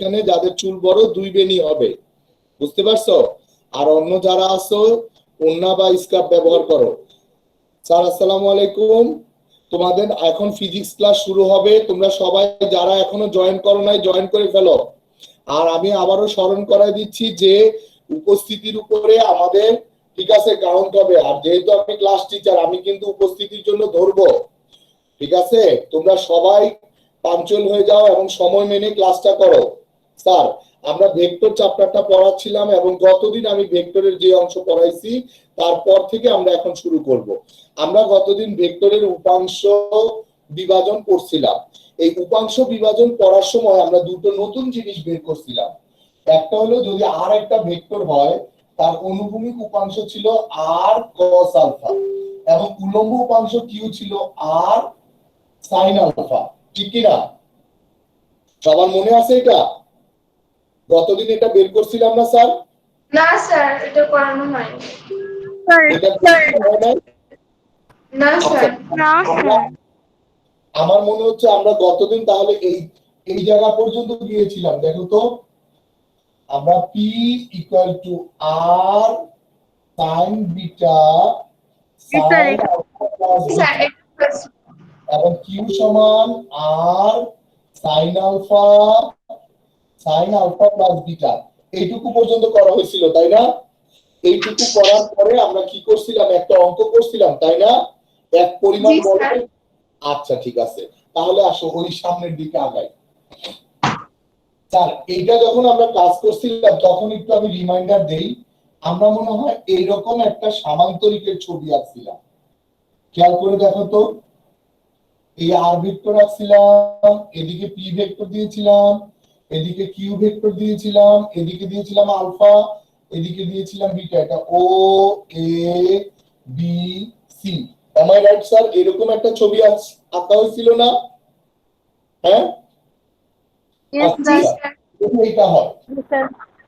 এখানে যাদের চুল বড় 2 বেনি হবে, বুঝতে পারছো? আর অন্য যারা আছো ওন্না বা স্কার্ফ ব্যবহার করো। স্যার আসসালামু আলাইকুম, তোমাদের এখন ফিজিক্স ক্লাস শুরু হবে, তোমরা সবাই যারা এখনো জয়েন করো নাই জয়েন করে ফেলো। আর আমি আবারও স্মরণ করাই দিচ্ছি যে উপস্থিতির উপরে আমাদের ঠিক আছে কাউন্ট হবে। আর যেহেতু আমি ক্লাস টিচার আমি কিন্তু উপস্থিতির জন্য ধরবো, ঠিক আছে? তোমরা সবাই পাঞ্চুয়াল হয়ে যাও এবং সময় মেনে ক্লাসটা করো। স্যার আমরা ভেক্টর চ্যাপ্টারটা পড়াচ্ছিলাম এবং গতদিন আমি ভেক্টরের যে অংশ পড়াইছি তারপর থেকে আমরা এখন শুরু করব। আমরা গতদিন ভেক্টরের উপাংশ বিভাজন করছিলাম। এই উপাংশ বিভাজন পড়ার সময় আমরা দুটো নতুন জিনিস বের করছিলাম। একটা হলো যদি আর একটা ভেক্টর হয় তার অনুভূমিক উপাংশ ছিল আর cos আলফা এবং উলম্ব উপাংশ কিউ ছিল আর sin আলফা, ঠিক কি না? সবার মনে আছে এটা? গতদিন এটা বের করছিলাম না স্যার? না স্যার, এটা করানো হয়নি। না স্যার। আমার মনে হচ্ছে আমরা গতদিন তাহলে এই জায়গা পর্যন্ত গিয়েছিলাম। দেখো তো, আমরা p equal to r sin beta sin alpha plus এবং q সমান r sin alpha plus beta, এইটুকু পর্যন্ত করা হয়েছিল তাই না? এইটুকু করার পরে আমরা কি করছিলাম, একটা অঙ্ক করছিলাম তাই না? এক পরিমাণ বল। আচ্ছা ঠিক আছে, তাহলে আসো ওই সামনের দিকে আগাই। স্যার এইটা যখন আমরা ক্লাস করছিলাম তখন একটু আমি রিমাইন্ডার দেই, আমরা মনে হয় এইরকম একটা সামান্তরিকের ছবি আঁকছিলাম। খেয়াল করে দেখো তো, এই আর ভেক্টর আঁকছিলাম, এদিকে পি ভেক্টর দিয়েছিলাম, এদিকে কিউ ভেক্টর দিয়েছিলাম, এদিকে দিয়েছিলাম আলফা, এদিকে দিয়েছিলাম বিটা। এটা ও A B C, am I right sir? এরকম একটা ছবি আঁকা হয়েছিল না? হ্যাঁ এইটা হয়।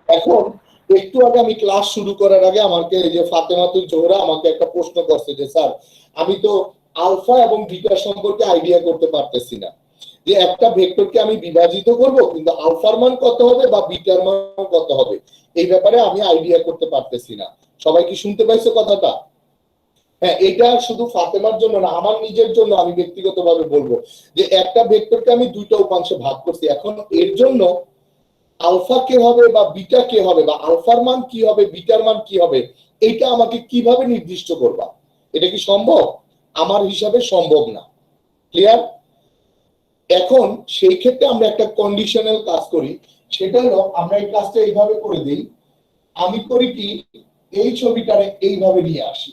এখন একটু আগে আমি ক্লাস শুরু করার আগে আমাকে এই যে ফাতেমাতুল জোহরা আমাকে একটা প্রশ্ন করছে যে স্যার আমি তো আলফা এবং বিটা সম্পর্কে আইডিয়া করতে পারতেছি না, যে একটা ভেক্টরকে আমি বিভাজিত করব কিন্তু আলফার মান কত হবে বা বিটার মান কত হবে এই ব্যাপারে আমি আইডিয়া করতে পারতেছি না। সবাই কি শুনতে পাইছো কথাটা? হ্যাঁ, এটা শুধু ফাতেমার জন্য না, আমার নিজের জন্য আমি ব্যক্তিগতভাবে বলবো যে একটা ভেক্টরকে আমি দুইটা উপাংশে ভাগ করছি, এখন এর জন্য আলফা কে হবে বা বিটা কে হবে বা আলফার মান কি হবে বিটার মান কি হবে এটা আমাকে কিভাবে নির্দিষ্ট করবা? এটা কি সম্ভব? আমার হিসাবে সম্ভব না। ক্লিয়ার? এখন সেই ক্ষেত্রে আমরা একটা কন্ডিশনাল কাজ করি, সেটা হলো আমরা এই কাজটা এইভাবে করে দিই। আমি করি কি, এই ছবিটারে এইভাবে নিয়ে আসি।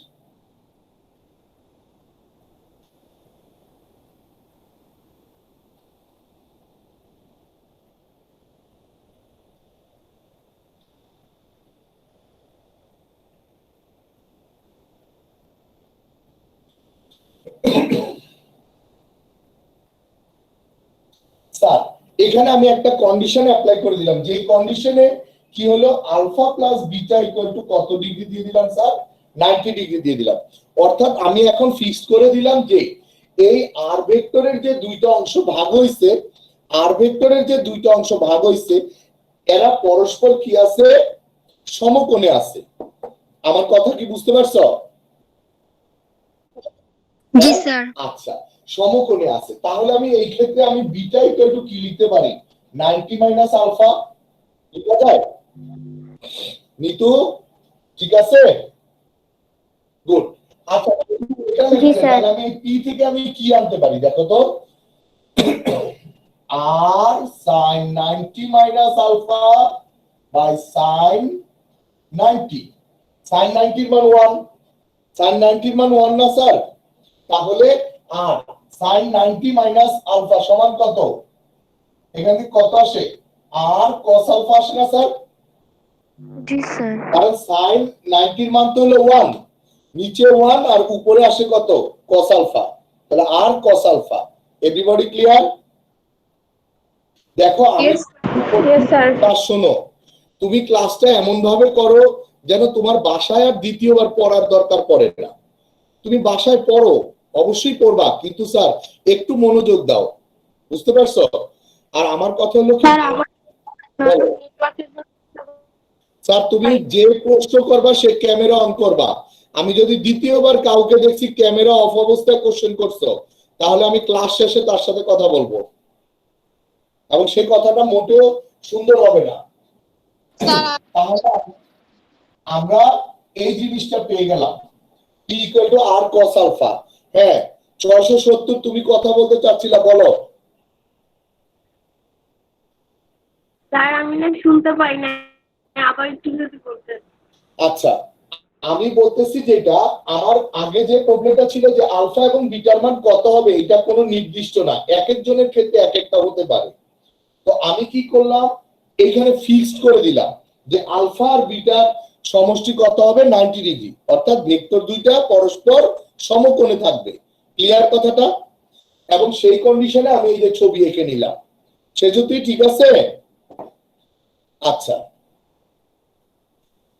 স্যার এখানে আমি একটা কন্ডিশন অ্যাপ্লাই করে দিলাম, যে কন্ডিশনে কি হলো, alpha plus beta equal to কত ডিগ্রি দিয়ে দিলাম স্যার? 90 ডিগ্রি দিয়ে দিলাম। অর্থাৎ আমি এখন ফিক্সড করে দিলাম যে এই আর ভেক্টরের যে দুইটা অংশ ভাগ হইছে, আর ভেক্টরের যে দুইটা অংশ ভাগ হইছে এরা পরস্পর কি আছে, সমকোণে আছে। আমার কথা কি বুঝতে পারছো? জি স্যার। আচ্ছা, সমকোণে আছে। তাহলে আমি এই ক্ষেত্রে আমি বিটা ইকুয়াল টু কি লিখতে পারি? 90 মাইনাস আলফা। ঠিক আছে নিতু? ঠিক আছে, গুড। আচ্ছা তাহলে আমি পি থেকে আমি কি আনতে পারি দেখো তো, আর sin 90 minus alpha by sin 90। sin 90 এর মান 1, sin 90 এর মান 1 না স্যার? তাহলে আর sin 90 মাইনাস আলফা সমান কত? এখানে কত আসে? আর cos আলফা আসে না স্যার? জি স্যার। কারণ sin 90 এর মান তো হলো 1, নিচে 1 আর উপরে আসে কত? cos alpha. তাহলে আর cos আলফা। Everybody clear? দেখো আমি শোনো, তুমি ক্লাসটা এমন ভাবে করো যেন তোমার বাসায় আর দ্বিতীয়বার পড়ার দরকার পড়ে না। তুমি বাসায় পড়ো, অবশ্যই পড়বা, কিন্তু স্যার একটু মনোযোগ দাও, বুঝতে পারছো? আর আমার কথা হলো বলো। স্যার তুমি যে প্রশ্ন করবা সে ক্যামেরা অন করবা। আমি যদি দ্বিতীয়বার কাউকে দেখছি ক্যামেরা অফ অবস্থায় কোশ্চেন করছো, তাহলে আমি ক্লাস শেষে তার সাথে কথা বলবো, এবং সেই কথাটা মোটেও সুন্দর হবে না। তাহলে আমরা এই জিনিসটা পেয়ে গেলাম, p = r cos আলফা। হ্যাঁ 670 তুমি কথা বলতে চাচ্ছিলা, বলো। স্যার আমি না শুনতে পাই না, আবার একটু যদি বলতেন। আচ্ছা আমি বলতেছি যেটা আমার আগে যে প্রবলেমটা ছিল যে আলফা এবং বিটার মান কত হবে এটা কোনো নির্দিষ্ট না, এক একজনের ক্ষেত্রে এক একটা হতে পারে। তো আমি কি করলাম, এইখানে ফিক্সড করে দিলাম যে আলফা আর বিটার সমষ্টি কত হবে 90 ডিগ্রি, অর্থাৎ ভেক্টর দুইটা পরস্পর সমকোণে থাকবে। ক্লিয়ার কথাটা? এবং সেই কন্ডিশনে আমি এই যে ছবি এঁকে নিলাম, সে যদি ঠিক আছে। আচ্ছা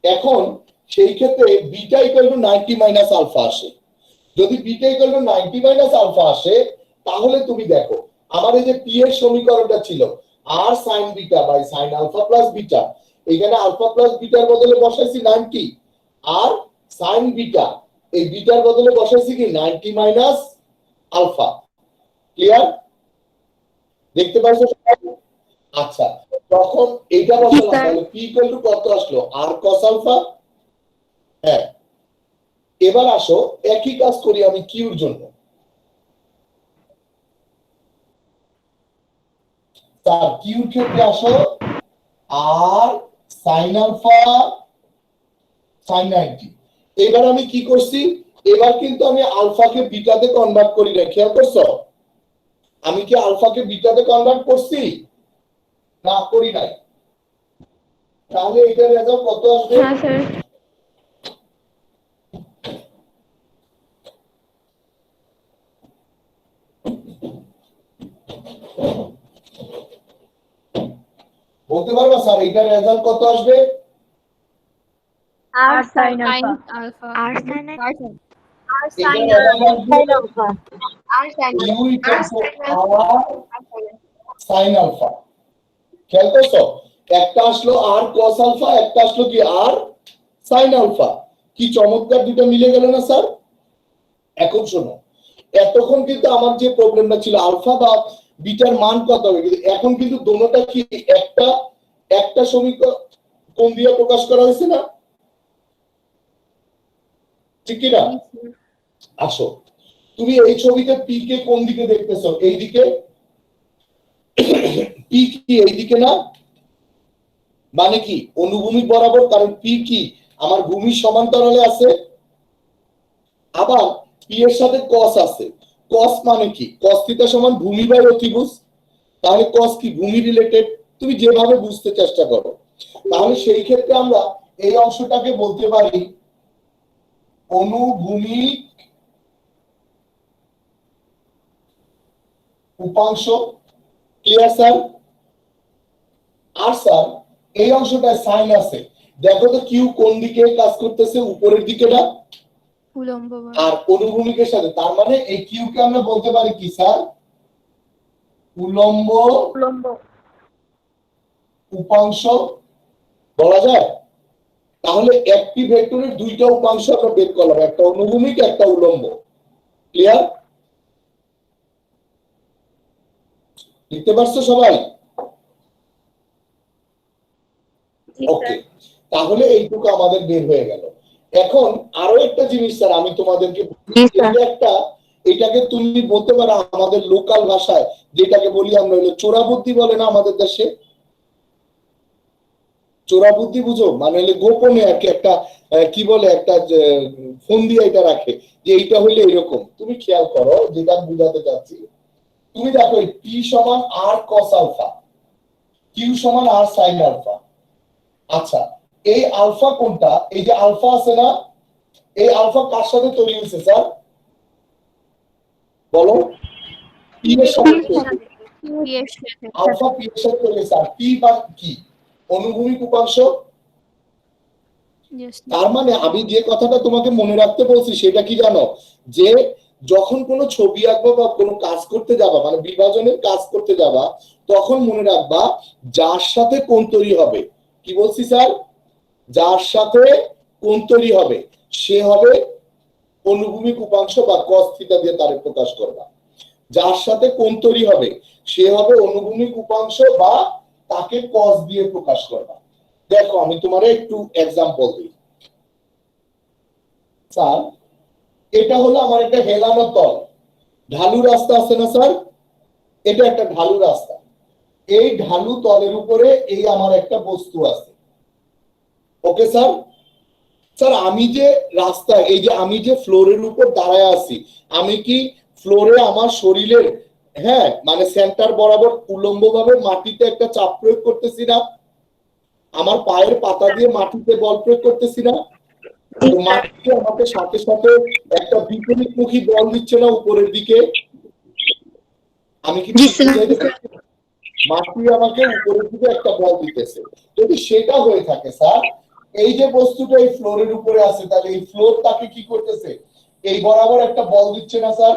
এখন সেই ক্ষেত্রে বিটা = 90 মাইনাস আলফা আসে। যদি বিটা = 90 মাইনাস আলফা আসে, তাহলে তুমি দেখো আমার এই যে পি এর সমীকরণটা ছিল আর sin beta by sin alpha plus beta, এখানে আলফা প্লাস বিটার বদলে বসাইছি 90, আর sin বিটা এই বিটার বদলে বসাইছি কি 90 মাইনাস আলফা। ক্লিয়ার? দেখতে পাচ্ছ? আচ্ছা তখন এইটা বসালাম, তাহলে p = কত আসলো, r cos আলফা। হ্যাঁ এবার আসো একই কাজ করি আমি কিউর জন্য। তার কিউর ক্ষেত্রে আসো আর sin আলফা sin 90। এবার আমি কি করছি, এবার কিন্তু আমি আলফাকে বিটাতে কনভার্ট করি না, খেয়াল করছো? আমি কি আলফাকে বিটাতে কনভার্ট করছি? না করি নাই। তাহলে এটার রেজাল্ট কত আসবে? হ্যাঁ স্যার। বলতে পারবা স্যার এটার রেজাল্ট কত আসবে? আর sin আলফা আর sin এটার রেজাল্ট আসবে u = sin আলফা। খেয়াল করছো? একটা আসলো r cos আলফা, একটা আসলো কি r sin আলফা। কি চমৎকার দুটো মিলে গেল না স্যার? এখন শোনো, এতক্ষণ কিন্তু আমার যে প্রবলেমটা ছিল আলফা বা বিটার মান কত হবে, কিন্তু এখন কিন্তু দুটোটা কি একটা একটা সমীকরণ কোণ দিয়ে প্রকাশ করা হয়েছে না? ঠিক কি না? আসো তুমি এই ছবিতে পি কে কোন দিকে দেখতেছো? এই দিকে। পি কি এই দিকে না? মানে কি অনুভূমিক বরাবর, কারণ পি কি আমার ভূমির সমান্তরালে আছে। আবার পি এর সাথে cos আছে। cos মানে কি, cos থিটা সমান ভূমি বাই অতিভুজ। তাহলে cos কি ভূমি রিলেটেড, তুমি যেভাবে বুঝতে চেষ্টা করো। তাহলে সেই ক্ষেত্রে আমরা এই অংশটাকে বলতে পারি অনুভূমিক উপাংশ। Clear sir? আর স্যার এই অংশটায় সাইন আছে, দেখো তো কিউ কোন দিকে কাজ করতেছে, উপরের দিকে না? উলম্ব আর অনুভূমিকের সাথে, তার মানে এই কিউ কে আমরা বলতে পারি কি স্যার, উলম্ব উপাংশ বলা যায়। তাহলে একটি ভেক্টরের দুইটা উপাংশ আমরা বের করলাম, একটা অনুভূমিক একটা উলম্ব। ক্লিয়ার? লিখতে পারছো সবাই? ওকে তাহলে এইটুকু আমাদের বের হয়ে গেল। এখন আরো একটা জিনিস স্যার আমি তোমাদেরকে একটা, এটাকে তুমি বলতে পারো আমাদের লোকাল ভাষায় যেটাকে বলি আমরা হলো চোরা বুদ্ধি বলে না আমাদের দেশে। চোরা বুদ্ধি বুঝো, মানে হলে গোপনে আর কি একটা কি বলে একটা ফোন দিয়ে এটা রাখে যে এইটা হইলে এরকম। তুমি খেয়াল করো যেটা বুঝাতে চাচ্ছি, তুমি দেখো পি সমান আর কস আলফা, কিউ সমান আর সাইন আলফা। আচ্ছা এই আলফা কোনটা, এই যে আলফা আছে না, এই আলফা কার সাথে তৈরি হয়েছে স্যার বলো? পি এর সাথে। আলফা পি এর সাথে তৈরি হয়েছে, আর পি বা কি অনুভূমিক উপাংশ। তার মানে আমি যে কথাটা তোমাকে মনে রাখতে বলছি সেটা কি জানো, যে যখন কোনো ছবি আঁকবা বা কোনো কাজ করতে যাবা, মানে বিভাজনের কাজ করতে যাবা, তখন মনে রাখবা যার সাথে কোণ তৈরি হবে, কি বলছি স্যার, যার সাথে কোণ তৈরি হবে সে হবে অনুভূমিক উপাংশ বা cos থিটা দিয়ে তারে প্রকাশ করবা। যার সাথে কোণ তৈরি হবে সে হবে অনুভূমিক উপাংশ বা তাকে cos দিয়ে প্রকাশ করবা। দেখো আমি তোমারে একটু এক্সাম্পল দিই। স্যার এটা হলো আমার একটা হেলানো তল, ঢালু রাস্তা আছে না স্যার, এটা একটা ঢালু রাস্তা। এই ঢালু তলের উপরে এই আমার একটা বস্তু আছে। ওকে স্যার, স্যার আমি যে রাস্তা, এই যে আমি যে ফ্লোরের উপর দাঁড়ায় আছি, আমি কি ফ্লোরে আমার শরীরের, হ্যাঁ মানে সেন্টার বরাবর উল্লম্বভাবে মাটিতে একটা চাপ প্রয়োগ করতেছি না? আমার পায়ের পাতা দিয়ে মাটিতে বল প্রয়োগ করতেছি না? তো মাটি আমাকে সাথে সাথে একটা বিপরীতমুখী বল দিচ্ছে না উপরের দিকে? আমি কি বুঝাইতে পারছি? মাটি আমাকে উপরের দিকে একটা বল দিতেছে। যদি সেটা হয়ে থাকে স্যার, এই যে বস্তুটা এই ফ্লোরের উপরে আছে, তাহলে এই ফ্লোর তাকে কি করতেছে, এই বরাবর একটা বল দিচ্ছে না স্যার?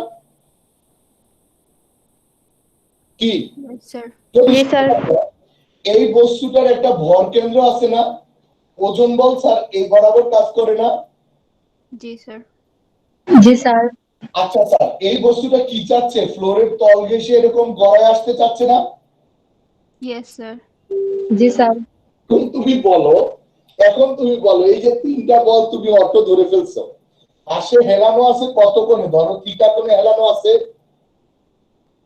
কি স্যার। যদি জি স্যার। এই বস্তুটার একটা ভর কেন্দ্র আছে না, ওজন বল স্যার এই বরাবর কাজ করে না? জি স্যার। জি স্যার। আচ্ছা স্যার, এই বস্তুটা কি চাচ্ছে, ফ্লোরের তল ঘেঁষে এরকম গড়ায় আসতে চাচ্ছে না? Yes sir. জি স্যার। তুমি বলো, এখন তুমি বলো এই যে তিনটা বল তুমি অটো ধরে ফেলছো, পাশে হেলানো আছে কত কোণে, ধরো থিটা কোণে হেলানো আছে,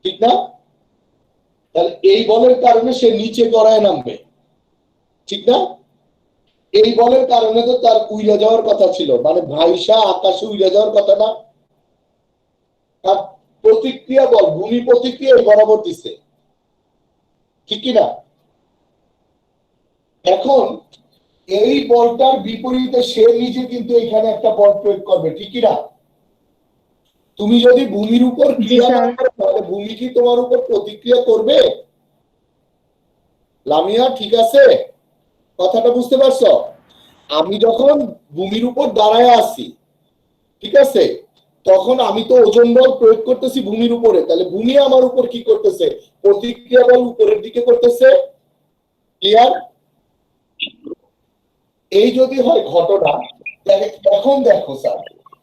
ঠিক না? তাহলে এই বলের কারণে সে নিচে গড়ায় নামবে, ঠিক না? এই বলের কারণে তো তার উইড়ে যাওয়ার কথা ছিল, মানে ভাইসা আকাশে উইড়ে যাওয়ার কথা না? তার প্রতিক্রিয়া বল, ভূমি প্রতিক্রিয়া এই বরাবর দিছে, ঠিক কি না? এখন এই বলটার বিপরীতে সে নিজে কিন্তু এখানে একটা বল প্রয়োগ করবে, ঠিক কি না? তুমি যদি ভূমির উপর ক্রিয়া না করো তাহলে ভূমি কি তোমার উপর প্রতিক্রিয়া করবে? লামিয়া ঠিক আছে, কথাটা বুঝতে পারছো? আমি যখন ভূমির উপর দাঁড়ায় আছি, ঠিক আছে, তখন আমি তো ওজন বল প্রয়োগ করতেছি ভূমির উপরে, তাহলে ভূমি আমার উপর কি করতেছে, প্রতিক্রিয়া বল উপরের দিকে করতেছে। ক্লিয়ার? এই যদি হয় ঘটনা, তাহলে এখন দেখো স্যার,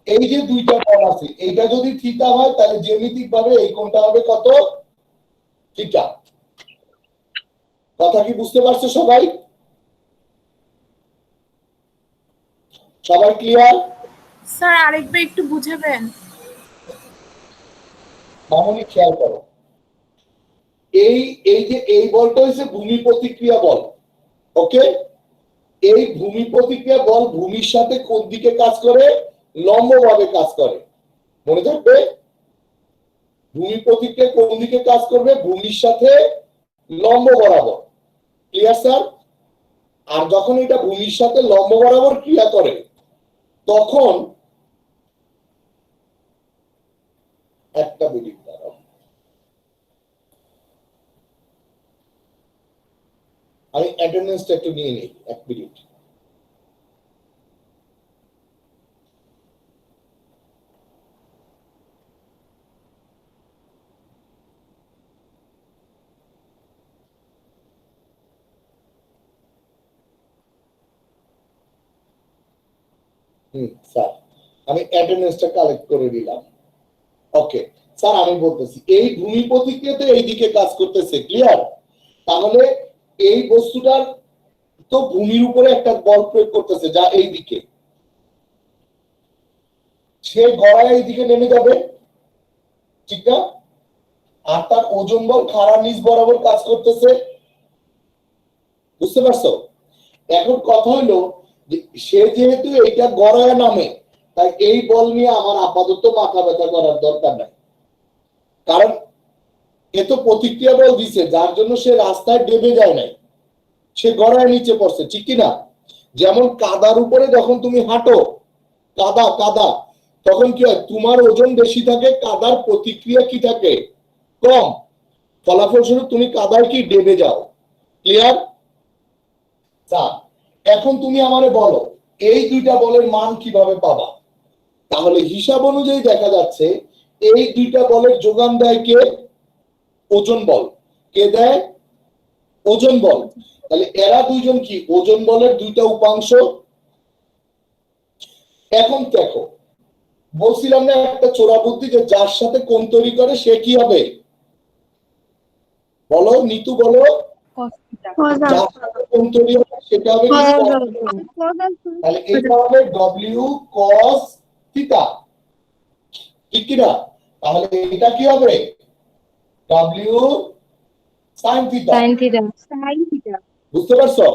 এই যে দুইটা কোণ আছে, এইটা যদি থিটা হয় তাহলে জ্যামিতিক ভাবে এই কোণটা হবে কত, থিটা। কথা কি বুঝতে পারছো সবাই? সবাই ক্লিয়ার? স্যার আরেকবার একটু বুঝাবেন? মামনি খেয়াল করো, এই এই যে এই বলটা হচ্ছে ভূমি প্রতিক্রিয়া বল। ওকে, এই ভূমি প্রতিক্রিয়া বল ভূমির সাথে কোন দিকে কাজ করে, লম্বভাবে কাজ করে, মনে থাকবে। ভূমি প্রতিক্রিয়া কোন দিকে কাজ করবে, ভূমির সাথে লম্ব বরাবর। Clear sir? আর যখন এটা ভূমির সাথে লম্ব বরাবর ক্রিয়া করে তখন একটা মিনিট দাঁড়াও, আমি অ্যাটেন্ডেন্সটা একটু নিয়ে নিই, এক মিনিট। স্যার আমি অ্যাটেন্ডেন্সটা কালেক্ট করে দিলাম। ওকে স্যার, আমি বলতেছি এই ভূমি প্রতিক্রিয়াতে এই দিকে কাজ করতেছে, ক্লিয়ার? তাহলে এই বস্তুটার তো ভূমির উপরে একটা বল প্রয়োগ করতেছে যা এই দিকে, সে গড়ায় এই দিকে নেমে যাবে, ঠিক না? আর তার ওজন বল খাড়া নিচ বরাবর কাজ করতেছে, বুঝতে পারছো? এখন কথা হলো যে সে যেহেতু এইটা গড়ায় নামে, তাই এই বল নিয়ে আমার আপাতত মাথা ব্যথা করার দরকার নাই, কারণ এ তো প্রতিক্রিয়া বল দিছে যার জন্য সে রাস্তায় ডেবে যায় নাই, সে গড়ায় নিচে পড়ছে, ঠিক কি না? যেমন কাদার উপরে যখন তুমি হাঁটো, কাদা কাদা, তখন কি হয়, তোমার ওজন বেশি থাকে, কাদার প্রতিক্রিয়া কি থাকে, কম, ফলাফলস্বরূপ তুমি কাদায় কি ডেবে যাও। ক্লিয়ার? এখন তুমি আমারে বলো এই দুইটা বলের মান কিভাবে পাবা? তাহলে হিসাব অনুযায়ী দেখা যাচ্ছে এই দুইটা বলের যোগান দেয় কে? ওজন বল। কে দেয়? ওজন বল। তাহলে এরা দুইজন কি? ওজন বলের দুইটা উপাংশ। এখন দেখো, বলছিলাম না একটা চোরা বুদ্ধি, যে যার সাথে কোণ তৈরি করে সে কি হবে? বলো নিতু, বলো। যার সাথে কোণ তৈরি হবে সেটা হবে কি? তাহলে এটা হবে W cos থিটা, ঠিক কি না? তাহলে এটা কি হবে? W sin theta. বুঝতে পারছো?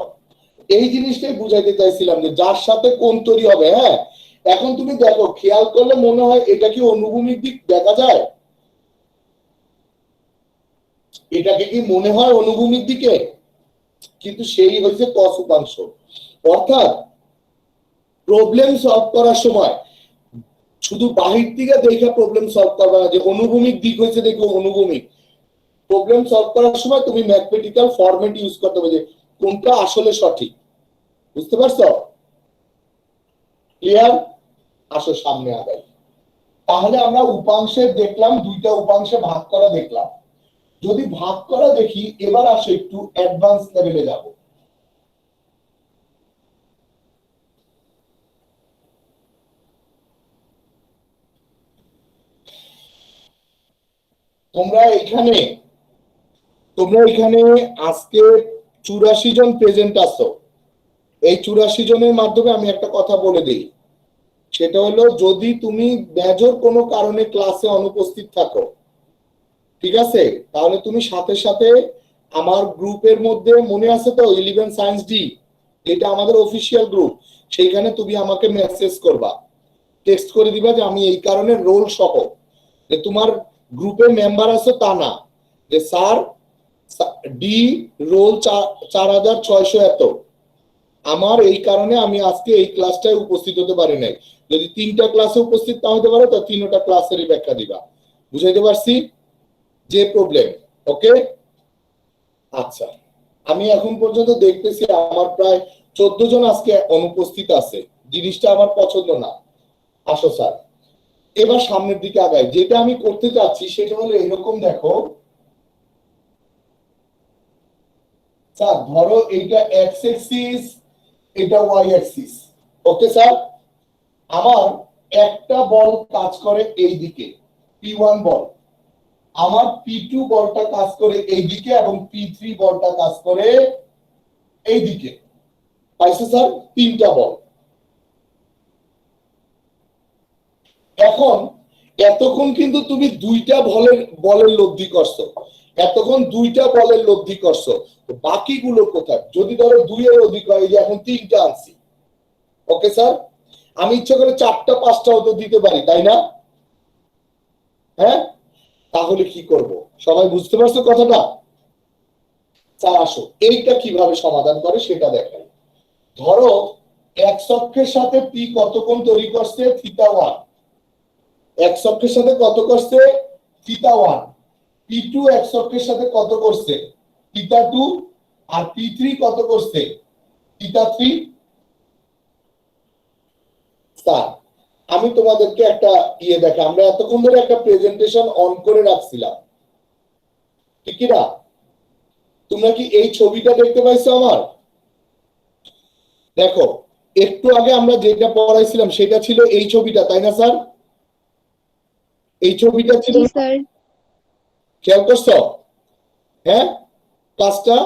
এই জিনিসটাই বুঝাইতে চাইছিলাম, যে যার সাথে কোণ তৈরি হবে। হ্যাঁ, এখন তুমি দেখো, খেয়াল করলে মনে হয় এটা কি অনুভূমিক দিক দেখা যায়? এটাকে কি মনে হয় অনুভূমিক দিকে? কিন্তু সেই হচ্ছে cos উপাংশ। অর্থাৎ প্রবলেম সলভ করার সময় শুধু বাহির থেকে দেখে প্রবলেম সলভ করবে না, যে অনুভূমিক দিক হয়েছে দেখো অনুভূমিক। প্রবলেম সলভ করার সময় তুমি ম্যাথমেটিক্যাল ফরম্যাট ইউজ করতে হবে, যে কোনটা আসলে সঠিক। বুঝতে পারছো? ক্লিয়ার? আসো সামনে আগাই। তাহলে আমরা উপাংশের দেখলাম, দুইটা উপাংশে ভাগ করা দেখলাম। যদি ভাগ করা দেখি, এবার আসো একটু অ্যাডভান্স লেভেলে যাব। তোমরা এখানে আজকে 84 জন প্রেজেন্ট আছো। এই 84 জনের মাধ্যমে আমি একটা কথা বলে দিই, সেটা হলো, যদি তুমি মেজর কোনো কারণে ক্লাসে অনুপস্থিত থাকো, ঠিক আছে, তাহলে তুমি সাথে সাথে আমার গ্রুপের মধ্যে, মনে আছে তো 11 সায়েন্স ডি, এটা আমাদের অফিসিয়াল গ্রুপ, সেইখানে তুমি আমাকে মেসেজ করবা, টেক্সট করে দিবা যে আমি এই কারণে রোল সহ, যে তোমার গ্রুপে মেম্বার আছে তা না, যে স্যার ডি রোল 4600 এত, আমার এই কারণে আমি আজকে এই ক্লাসটায় উপস্থিত হতে পারি নাই। যদি 3টা ক্লাসে উপস্থিত না হতে পারো, তো 3টা ক্লাসেরই ব্যাখ্যা দিবা। বুঝাইতে পারছি যে প্রবলেম? ওকে, আচ্ছা। আমি এখন পর্যন্ত দেখতেছি আমার প্রায় 14 জন আজকে অনুপস্থিত আছে। জিনিসটা আমার পছন্দ না। আসো স্যার, এবার সামনের দিকে আগাই। যেটা আমি করতে চাচ্ছি সেটা হলো এরকম, দেখো স্যার, ধরো এইটা এক্স অ্যাক্সিস, এটা ওয়াই অ্যাক্সিস। ওকে স্যার, আমার একটা বল কাজ করে এই দিকে, P1 বল, আমার P2 বলটা কাজ করে এই দিকে, এবং P3 বলটা কাজ করে এই দিকে। পাইছো স্যার? 3টা বল। এখন এতক্ষণ কিন্তু তুমি দুইটা বলের লব্ধি করছো, এতক্ষণ দুইটা বলের লব্ধি করছো, বাকিগুলো কোথায়? যদি ধরো 2 এর অধিক হয়, এই যে এখন 3টা আনছি। ওকে স্যার, আমি ইচ্ছা করে 4টা 5টাও তো দিতে পারি, তাই না? হ্যাঁ, তাহলে কি করব? সবাই বুঝতে পারছো কথাটা? স্যার আসো, এইটা কিভাবে সমাধান করে সেটা দেখাই। ধরো এক্স অক্ষের সাথে পি কত কোণ তৈরি করছে? θ1। এক্স অক্ষের সাথে কত করছে? θ1। P2 এক্স অক্ষের সাথে কত করছে? θ2। আর P3 কত করছে? θ3। স্যার, আমি তোমাদেরকে একটা দেখা, আমরা এতক্ষণ ধরে একটা প্রেজেন্টেশন অন করে রাখছিলাম, ঠিক কি না? তোমরা কি এই ছবিটা দেখতে পাইছো আমার? দেখো, একটু আগে আমরা যেটা পড়াইছিলাম সেটা ছিল এই ছবিটা, তাই না স্যার? এই ছবিটা ছিল, খেয়াল করছো? হ্যাঁ, ক্লাসটা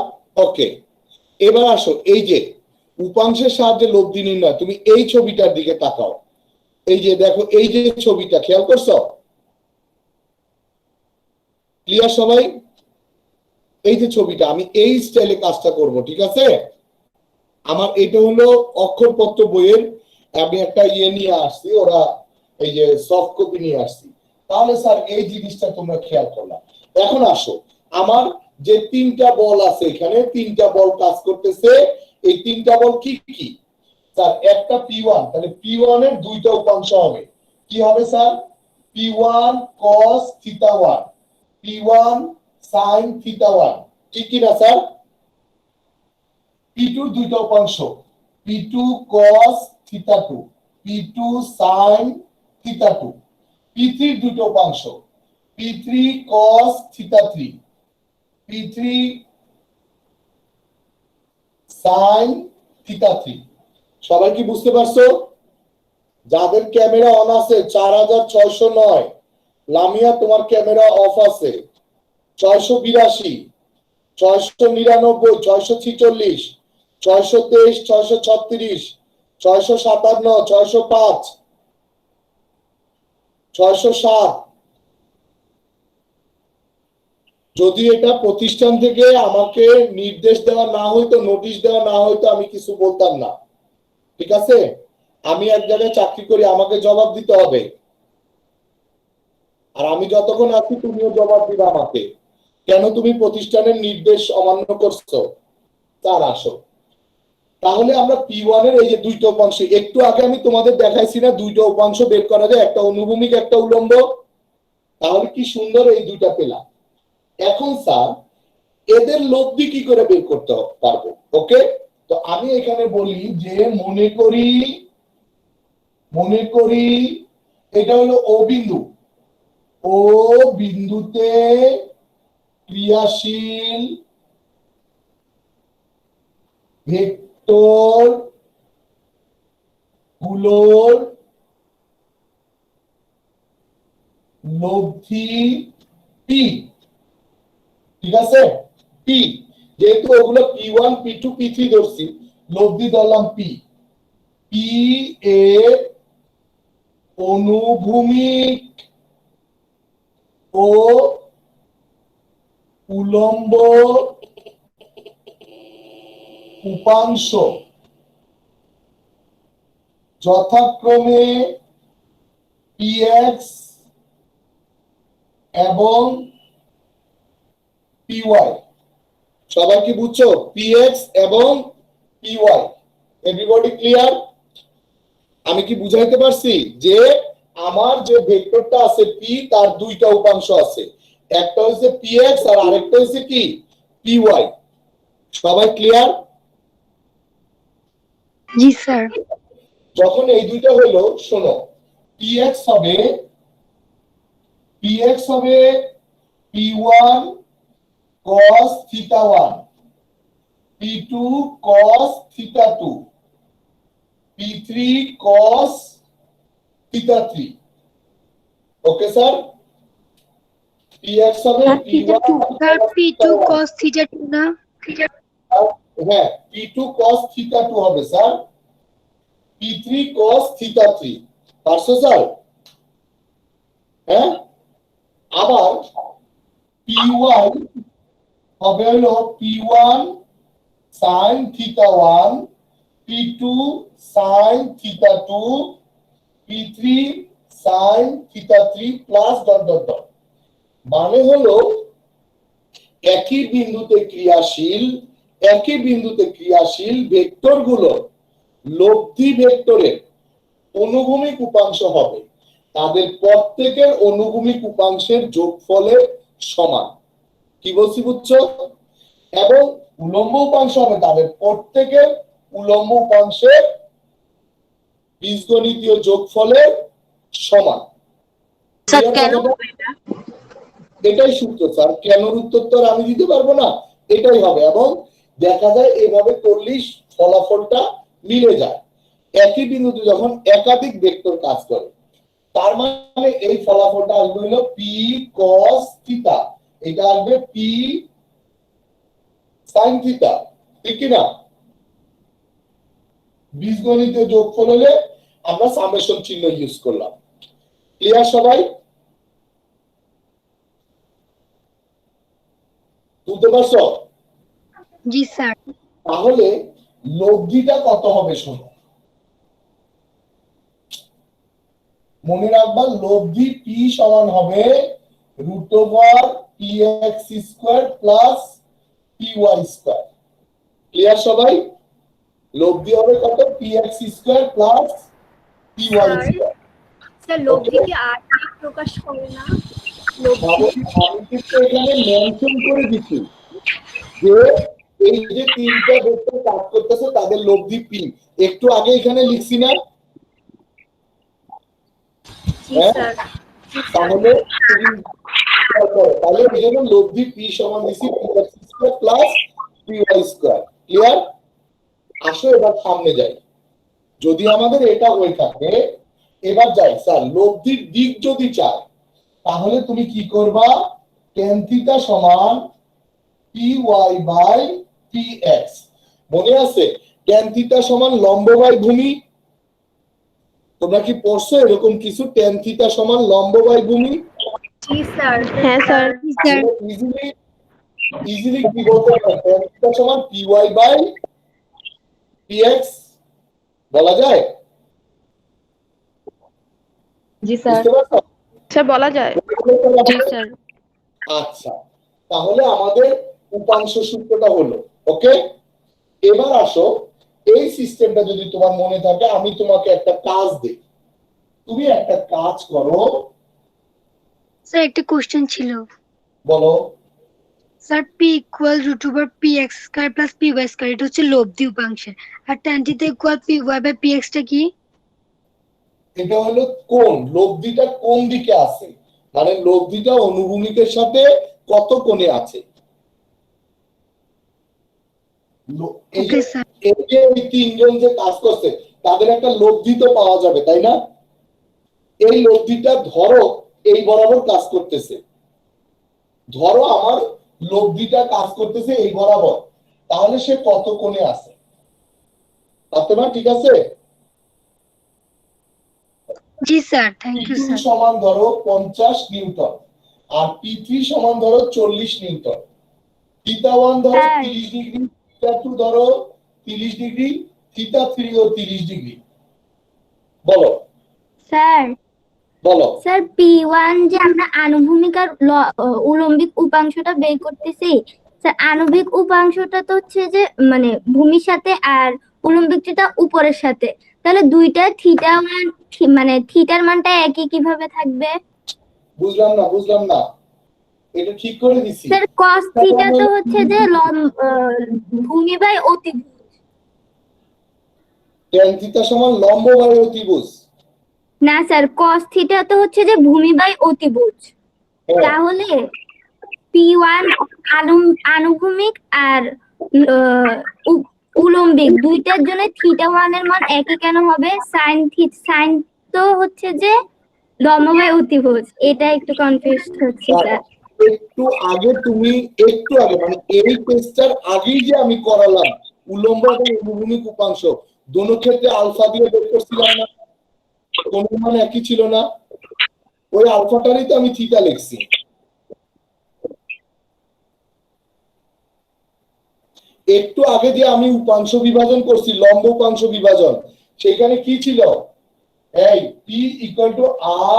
ওকে। এবার আসো, এই যে উপাংশের সাহায্যে লব্ধি নির্ণয়, তুমি এই ছবিটার দিকে তাকাও। এই যে দেখো, এই যে ছবিটা, খেয়াল করছো? ক্লিয়ার সবাই? এই যে ছবিটা, আমি এই স্টাইলে কাজটা করব, ঠিক আছে? আমার এটা হলো অক্ষরপত্র বইয়ের, আমি একটা নিয়ে আসছি, ওরা এই যে সফট কপি নিয়ে আসছি। তাহলে স্যার এই জিনিসটা তোমরা খেয়াল করলাম। এখন আসো, আমার যে 3টা বল আছে এখানে, 3টা বল কাজ করতেছে। এই 3টা বল কি কি? স্যার একটা P1, তাহলে P1 এর 2টা উপাংশ হবে। কি হবে sir? P1 cos θ1, P1 sin θ1, ঠিক কি না স্যার? P2 এর 2টা উপাংশ, P2 cos θ2, P2 sin θ2। P3 দুটো উপাংশ P3 cos θ3 P3 sin θ3 সবাই কি বুঝতে পারছো? যাদের ক্যামেরা অন আছে 4609, লামিয়া তোমার ক্যামেরা অফ আছে 682, 699, 646, 623, 636, 657, 605, 607। যদি এটা প্রতিষ্ঠান থেকে আমাকে নির্দেশ দেওয়া না হইতো, নোটিশ দেওয়া না হইতো, আমি কিছু বলতাম না। ঠিক আছে, আমি এক জায়গায় চাকরি করি, আমাকে জবাব দিতে হবে। আর আমি যতক্ষণ আছি তুমিও জবাব দিবে আমাকে, কেন তুমি প্রতিষ্ঠানের নির্দেশ অমান্য করছো। তার আসো, তাহলে আমরা P1 এর এই যে দুইটা উপাংশ, একটু আগে আমি তোমাদের দেখাইছি না দুইটা উপাংশ বের করা যায়, একটা অনুভূমিক একটা উলম্ব। তাহলে কি সুন্দর এই দুইটা পেলাম। এখন স্যার এদের লব্ধি কি করে বের করতে পারবো? ওকে, তো আমি এখানে বলি যে মনে করি এটা হলো ও বিন্দু, ও বিন্দুতে ক্রিয়াশীল ভেক্টর গুলোর লব্ধি পি। ঠিক আছে, পি, যেহেতু ওগুলো P1 P2 P3 ধরছি, লব্ধি ধরলাম পি। পি এর অনুভূমিক ও উলম্ব উপাংশ যথাক্রমে px এবং py। সবাই কি বুঝছো? px এবং py, এভরিবডি ক্লিয়ার? আমি কি বুঝাইতে পারছি যে আমার যে ভেক্টরটা আছে p, তার দুইটা উপাংশ আছে, একটা হচ্ছে px আর আরেকটা হচ্ছে কি py। সবাই ক্লিয়ার? জি স্যার। যখন এই দুইটা হলো, শোনো, px হবে p1 cos θ1, p2 cos θ2, p3 cos θ3। Okay sir, px হবে স্যার P2 cos θ2 না? হ্যাঁ, p2 cos θ2 হবে স্যার, p3 cos θ3। পারছো স্যার? হ্যাঁ, আবার p1 হবে হলো p1 sin θ1, p2 sin θ2, p3 sin θ3 plus dot dot dot. মানে হলো একই বিন্দুতে ক্রিয়াশীল ভেক্টরগুলো লব্ধি ভেক্টরের অনুভূমিক উপাংশ হবে তাদের প্রত্যেকের অনুভূমিক উপাংশের যোগফলের সমান। কি বলছি বুঝছো? এবং উলম্ব উপাংশ হবে তাদের প্রত্যেকের উলম্ব উপাংশের বীজগণিতীয় যোগফলের সমান। স্যার কেন হবে না? এটাই সূত্র স্যার, কেনর উত্তর তো আমি দিতে পারবো না, এটাই হবে। এবং দেখা যায় এইভাবে করলেই ফলাফলটা মিলে যায়। একই বিন্দুতে যখন একাধিক ভেক্টর কাজ করে, তার মানে এই ফলাফলটা আসবে হলো p cos θ, এটা আসবে p sin θ। ঠিক কি না? বীজগণিতীয় যোগফল হলে আমরা সামেশন চিহ্ন ইউজ করলাম। ক্লিয়ার সবাই? বুঝতে পারছো? জি স্যার। তাহলে লব্ধিটা কত হবে শোনো, মনে রাখবা লব্ধি p সমান হবে √px² প্লাস py²। ক্লিয়ার সবাই? লব্ধি হবে কত? px² plus py²। স্যার লব্ধি কি আর্থিক প্রকাশ করে না? আমি কিন্তু এখানে মেনশন করে দিচ্ছি যে এই যে তিনটা ভেক্টর কাজ করতেছে তাদের লব্ধি p, একটু আগে এখানে লিখছি না? জি স্যার। তাহলে তাহলে এই জন্য লব্ধি পি সমান দিছি p plus py square. Clear? আসো এবার সামনে যাই। যদি আমাদের এটা হয়ে থাকে, এবার যাই স্যার লব্ধির দিক যদি চাই তাহলে তুমি কি করবা? tan থিটা সমান py বাই px। মনে আছে tan থিটা সমান লম্ব বাই ভূমি? তোমরা কি পড়ছো এরকম কিছু tan থিটা সমান লম্ব বাই ভূমি? জি স্যার। হ্যাঁ স্যার। ইজিলি ইজিলি কি বলতে পারো tan থিটা সমান py বাই px বলা যায়? জি স্যার। বুঝতে পারছো? স্যার বলা যায়। জি স্যার। আচ্ছা, তাহলে আমাদের উপাংশ সূত্রটা হলো। ওকে, এবার আসো এই সিস্টেমটা যদি তোমার মনে থাকে, আমি তোমাকে একটা কাজ দেই, তুমি একটা কাজ করো। স্যার একটা কোশ্চেন ছিল। বলো। Sir P equal root over P X square plus P Y square, এটা হচ্ছে লব্ধি উপাংশের। আর tan theta equal P Y by P X টা কি? এটা হলো কোণ, লব্ধিটা কোন দিকে আছে, মানে লব্ধিটা অনুভূমিকের সাথে কত কোণে আছে। এই যে ওকে স্যার। এই তিনজন যে কাজ করছে তাদের একটা লব্ধি তো পাওয়া যাবে, তাই না? এই লব্ধিটা ধরো এই বরাবর কাজ করতেছে, ধরো আমার লব্ধিটা কাজ করতেছে এই বরাবর, তাহলে সে কত কোণে আছে? পারতে না? ঠিক আছে। জি sir, thank you P2 sir. সমান ধরো 50 নিউটন আর P3 সমান ধরো 40 নিউটন। θ1 ধরো হ্যাঁ। 30 ডিগ্রি, θ2 ধরো 30 ডিগ্রি, θ3 ও 30 ডিগ্রি। বলো স্যার বলো। স্যার P1 যে আমরা আনুভূমিক আর উলম্বিক উপাংশটা বের করতেছি, স্যার আণবিক উপাংশটা তো হচ্ছে যে মানে ভূমির সাথে আর উলম্বিকটা উপরের সাথে, তাহলে দুইটা থিটা মান মানে থিটার মানটা একই কিভাবে থাকবে? বুঝলাম না, এটা ঠিক করে দিছি। স্যার cos থিটা তো হচ্ছে যে ভূমি বাই অতিভুজ। tan থিটা সমান লম্ব বাই অতিভুজ। না স্যার, cos থিটা তো হচ্ছে যে ভূমি বাই অতিভুজ। হ্যাঁ, তাহলে P1 আনুভূমিক আর উলম্বিক দুইটার জন্য θ1 এর মান একই কেন হবে? সাইন তো হচ্ছে যে লম্ব বাই অতিভুজ, এটা একটু কনফিউজ হচ্ছে স্যার। একটু আগে মানে এই টেস্টটার আগেই যে আমি করালাম উলম্ব এবং অনুভূমিক উপাংশ দোনো ক্ষেত্রে আলফা দিয়ে বের করছিলাম না, কোন মান একই ছিল না? ওই আলফাটারই তো আমি থিটা লিখছি। একটু আগে যে আমি উপাংশ বিভাজন করছি, লম্ব উপাংশ বিভাজন, সেখানে কি ছিল? এই p equal to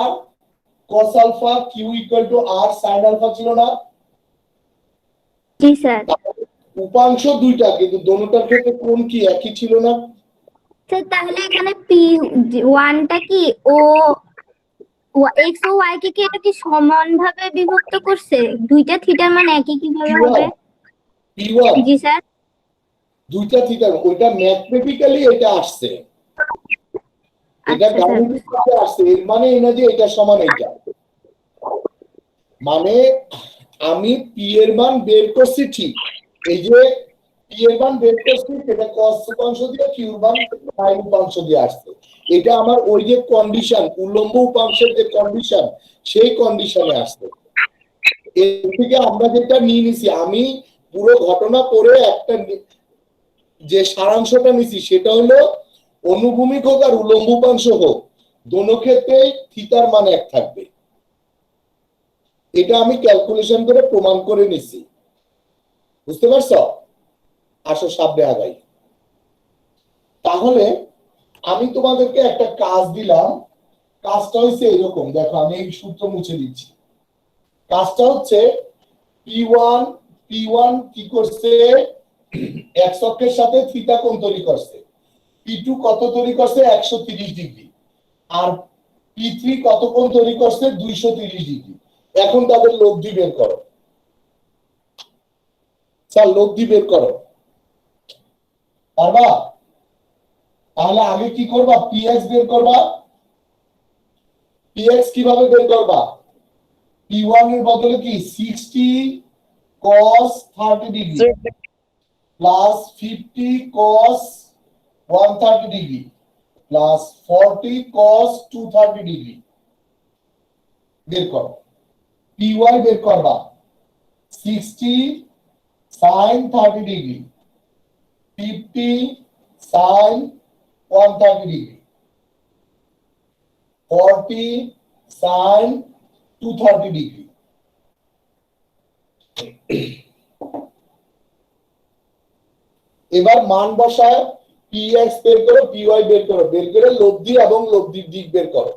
r cos alpha, q equal to r sin alpha ছিল না? জি স্যার। উপাংশ দুইটা, কিন্তু দোনোটার ক্ষেত্রে কোণ কি একই ছিল না? স্যার তাহলে এখানে P1 টা কি ও x ও y কে কি এটা কি সমানভাবে বিভক্ত করছে? দুইটা থিটার মান একই কিভাবে হবে? p1 জি স্যার। দুইটা থিটা, ওইটা ম্যাথমেটিক্যালি এটা আসছে, এটা আচ্ছা স্যার। গাণিতিকভাবে আসছে। এর মানে এই না যে এটা সমান এটা, মানে আমি পি এর মান বের করছি ঠিক, এই যে পি এর মান বের করছি সেটা cos উপাংশ দিয়ে q এর মান sin উপাংশ দিয়ে আসছে। এটা আমার ওই যে কন্ডিশন, উল্লম্ব উপাংশের যে কন্ডিশন, সেই কন্ডিশনে আসছে। এর থেকে আমরা যেটা নিয়ে নিছি, আমি পুরো ঘটনা পড়ে একটা যে সারাংশটা নিছি সেটা হলো অনুভূমিক হোক আর উলম্ব উপাংশ হোক, দোনো ক্ষেত্রেই থিটার মান এক থাকবে। এটা আমি ক্যালকুলেশন করে প্রমাণ করে নিছি। বুঝতে পারছো? আসো সামনে আগাই। তাহলে আমি তোমাদেরকে একটা কাজ দিলাম, কাজটা হচ্ছে এরকম, দেখো আমি এই সূত্র মুছে দিচ্ছি। কাজটা হচ্ছে P1 কি করছে? x অক্ষের সাথে থিটা কোণ তৈরি করছে। P2 কত তৈরি করছে? 130 ডিগ্রি। আর P3 কত কোণ তৈরি করছে? 230 ডিগ্রি। এখন তাদের লব্ধি বের করো স্যার, লব্ধি বের করো। পারবা? তাহলে আগে কি করবা? px বের করবা, px কিভাবে বের করবা? p1 এর বদলে কি 60 cos 30 degree plus 50 cos 130 degree plus 40 cos 230 degree বের করো। py বের করবা 60 sin 30 degree 50 sin 130 degree 40 sin 230 degree. এবার মান বসায় px বের করো, py বের করো, বের করে লব্ধি এবং লব্ধির দিক বের করো।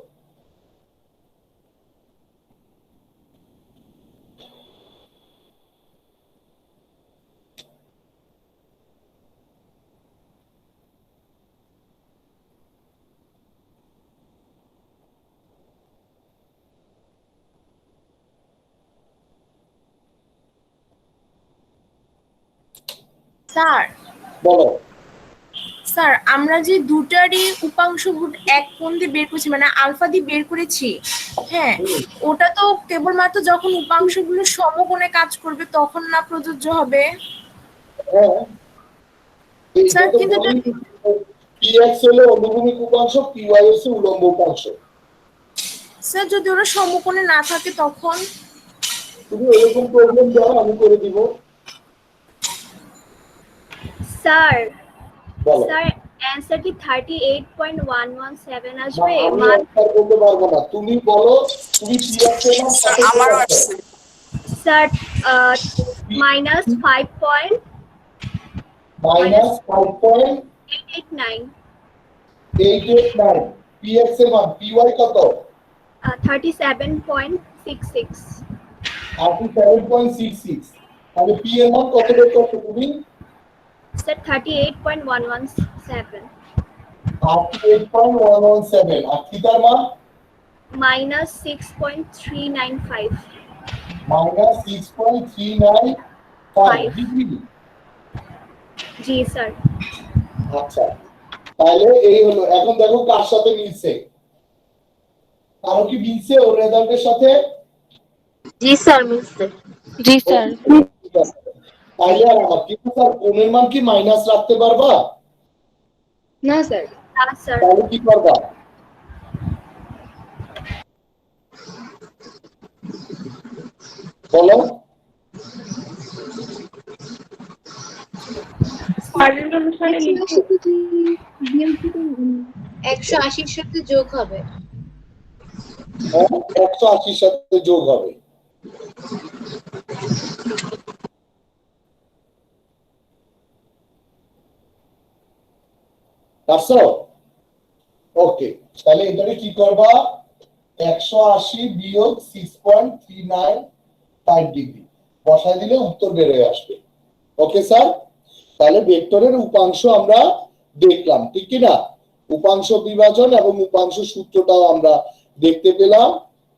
স্যার বলো। স্যার আমরা যে দুটারই উপাংশ এক কোণ দিয়ে বের করেছি মানে আলফা দিয়ে বের করেছি, হ্যাঁ ওটা তো কেবলমাত্র যখন উপাংশগুলো সমকোণে কাজ করবে তখন না প্রযোজ্য হবে। হ্যাঁ এইটা স্যার তো কিন্তু বলি, px হলো অনুভূমিক উপাংশ, py হচ্ছে উলম্ব উপাংশ। স্যার যদি ওরা সমকোণে না থাকে তখন? তুমি এরকম প্রবলেম দাও, আমি করে দিব। স্যার বলো। স্যার অ্যান্সার কি 38.117 না, আসবে? আমি অ্যান্সার করতে পারবো না, তুমি বলো। তুমি px এর মান কত আমারও আছে? আসছে স্যার মাইনাস 5.889 মাইনাস 5.889 px এর মান, py কত? 37.66 37.66। তাহলে p এর মান কত বের করছো তুমি? স্যার 38.117 38.117। আর থিটার মান মাইনাস 6.395 মাইনাস 6.395 ডিগ্রি। জি স্যার। আচ্ছা, তাহলে এই হলো। এখন দেখো কার সাথে মিলছে, কারো কি মিলছে ওর রেজাল্টের সাথে? জি স্যার মিলছে। জি স্যার। তাহলে আর আমার কিন্তু স্যার কোণের মান কি মাইনাস রাখতে পারবা? না স্যার। স্যার তাহলে কি করবা? বলো। স্যারের অনুসারে লিখবো 180-র সাথে যোগ হবে। 180 সাথে যোগ হবে। পারছো? ওকে, তাহলে এটাকে কি করবা? 180 বিয়োগ 6.395 ডিগ্রি বসায় দিলে উত্তর বের হয়ে আসবে। ওকে স্যার, তাহলে ভেক্টরের উপাংশ আমরা দেখলাম, ঠিক কি না? উপাংশ বিভাজন এবং উপাংশ সূত্রটাও আমরা দেখতে পেলাম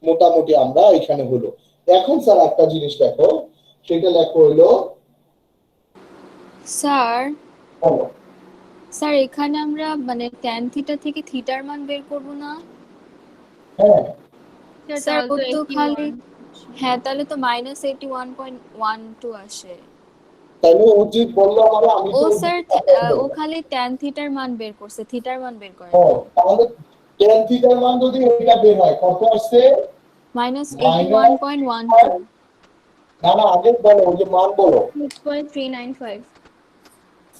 মোটামুটি। আমরা এখানে হলো। এখন স্যার একটা জিনিস দেখো, সেটা লেখো হলো স্যার বলো। স্যার এখানে আমরা মানে tan থিটা থেকে থিটার মান বের করব না? হ্যাঁ স্যার ও তো খালি হ্যাঁ তাহলে তো -81.12 আসে। তাহলে ও যে বললো আমরা, আমি ও তো স্যার ও খালি tan থিটার মান বের করছে, থিটার মান বের করে না। তাহলে tan থিটার মান যদি এটা বের হয় কত আসছে? -81.12 না না, আগে বলো, ওই যে মান বলো। 6.395